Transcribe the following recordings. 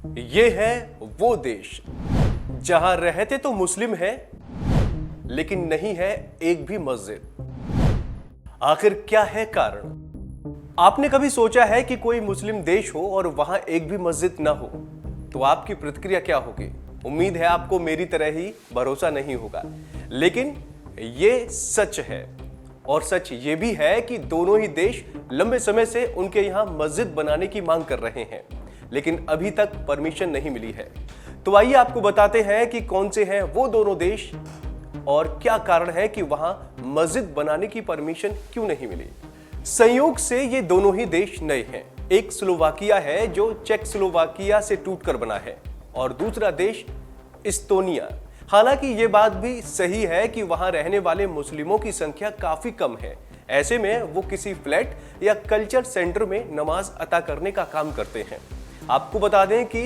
ये है वो देश जहां रहते तो मुस्लिम हैं, लेकिन नहीं है एक भी मस्जिद। आखिर क्या है कारण? आपने कभी सोचा है कि कोई मुस्लिम देश हो और वहां एक भी मस्जिद ना हो? तो आपकी प्रतिक्रिया क्या होगी? उम्मीद है आपको मेरी तरह ही भरोसा नहीं होगा, लेकिन ये सच है। और सच ये भी है कि दोनों ही देश लंबे समय से उनके यहां मस्जिद बनाने की मांग कर रहे हैं, लेकिन अभी तक परमिशन नहीं मिली है। तो आइए आपको बताते हैं कि कौन से हैं वो दोनों देश और क्या कारण है कि वहां मस्जिद बनाने की परमिशन क्यों नहीं मिली। संयोग से ये दोनों ही देश नए हैं। एक स्लोवाकिया है जो चेकोस्लोवाकिया से टूटकर बना है, और दूसरा देश इस्तोनिया। हालांकि ये बात भी सही है कि वहां रहने वाले मुस्लिमों की संख्या काफी कम है। ऐसे में वो किसी फ्लैट या कल्चर सेंटर में नमाज अता करने का काम करते हैं। आपको बता दें कि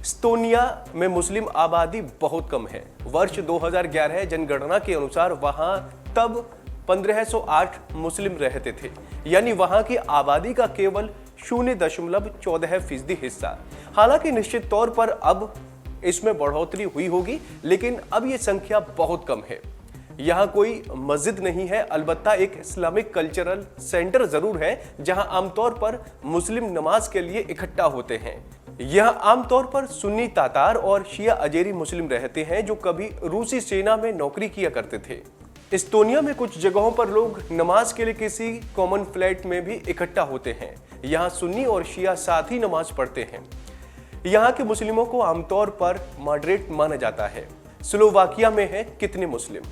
इस्तोनिया में मुस्लिम आबादी बहुत कम है। वर्ष 2011 जनगणना के अनुसार वहां तब 1508 मुस्लिम रहते थे, यानी वहां की आबादी का केवल 0.14% हिस्सा। हालांकि निश्चित तौर पर अब इसमें बढ़ोतरी हुई होगी, लेकिन अब यह संख्या बहुत कम है। यहाँ कोई मस्जिद नहीं है, अलबत्ता एक इस्लामिक कल्चरल सेंटर जरूर है जहां आमतौर पर मुस्लिम नमाज के लिए इकट्ठा होते हैं। यहाँ आमतौर पर सुन्नी तातार और शिया अजेरी मुस्लिम रहते हैं जो कभी रूसी सेना में नौकरी किया करते थे। इस्तोनिया में कुछ जगहों पर लोग नमाज के लिए किसी कॉमन फ्लैट में भी इकट्ठा होते हैं। यहाँ सुन्नी और शिया साथ ही नमाज पढ़ते हैं। यहाँ के मुस्लिमों को आमतौर पर मॉडरेट माना जाता है। स्लोवाकिया में है कितने मुस्लिम?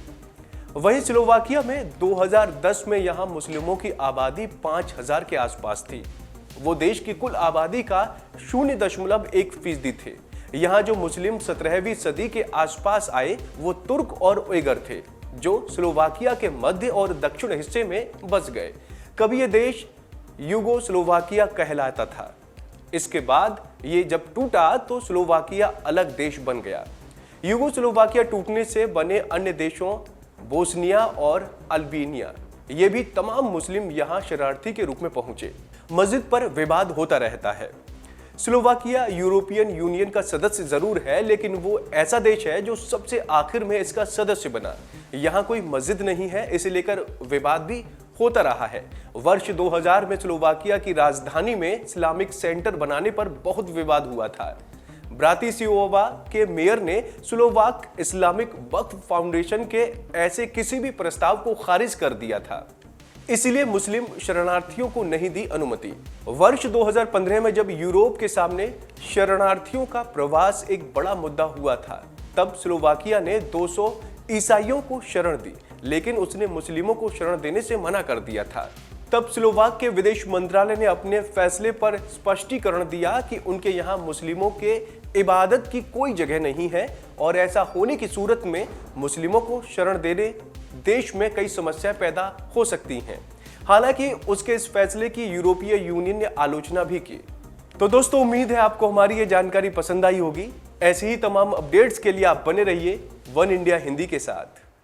वहीं स्लोवाकिया में 2010 में यहाँ मुस्लिमों की आबादी 5000 के आसपास थी। वो देश की कुल आबादी का 0.1% थे। यहाँ जो मुस्लिम 17वीं सदी के आसपास आए वो तुर्क और उइगर थे, जो स्लोवाकिया के मध्य और दक्षिण हिस्से में बस गए। कभी ये देश यूगोस्लोवाकिया कहलाता था। इसके बाद ये जब टूटा तो स्लोवाकिया अलग देश बन गया। यूगोस्लोवाकिया टूटने से बने अन्य देशों बोस्निया और अल्बानिया, ये भी तमाम मुस्लिम यहाँ शरणार्थी के रूप में पहुंचे। मस्जिद पर विवाद होता रहता है। स्लोवाकिया यूरोपियन यूनियन का सदस्य जरूर है, लेकिन वो ऐसा देश है जो सबसे आखिर में इसका सदस्य बना। यहाँ कोई मस्जिद नहीं है, इसे लेकर विवाद भी होता रहा है। वर्ष 2000 में स्लोवाकिया की राजधानी में इस्लामिक सेंटर बनाने पर बहुत विवाद हुआ था। ब्रातिस्लावा के मेयर ने स्लोवाक इस्लामिक वक्फ फाउंडेशन के ऐसे किसी भी प्रस्ताव को खारिज कर दिया था, इसलिए मुस्लिम शरणार्थियों को नहीं दी अनुमति। वर्ष 2015 में जब यूरोप के सामने शरणार्थियों का प्रवास एक बड़ा मुद्दा हुआ था, तब स्लोवाकिया ने 200 ईसाइयों को शरण दी, लेकिन उसने मुस्लिमों को शरण देने से मना कर दिया था। तब स्लोवाक के विदेश मंत्रालय ने अपने फैसले पर स्पष्टीकरण दिया कि उनके यहाँ मुस्लिमों के इबादत की कोई जगह नहीं है, और ऐसा होने की सूरत में मुस्लिमों को शरण देने देश में कई समस्याएं पैदा हो सकती हैं। हालांकि उसके इस फैसले की यूरोपीय यूनियन ने आलोचना भी की। तो दोस्तों, उम्मीद है आपको हमारी ये जानकारी पसंद आई होगी। ऐसी ही तमाम अपडेट्स के लिए आप बने रहिए वन इंडिया हिंदी के साथ।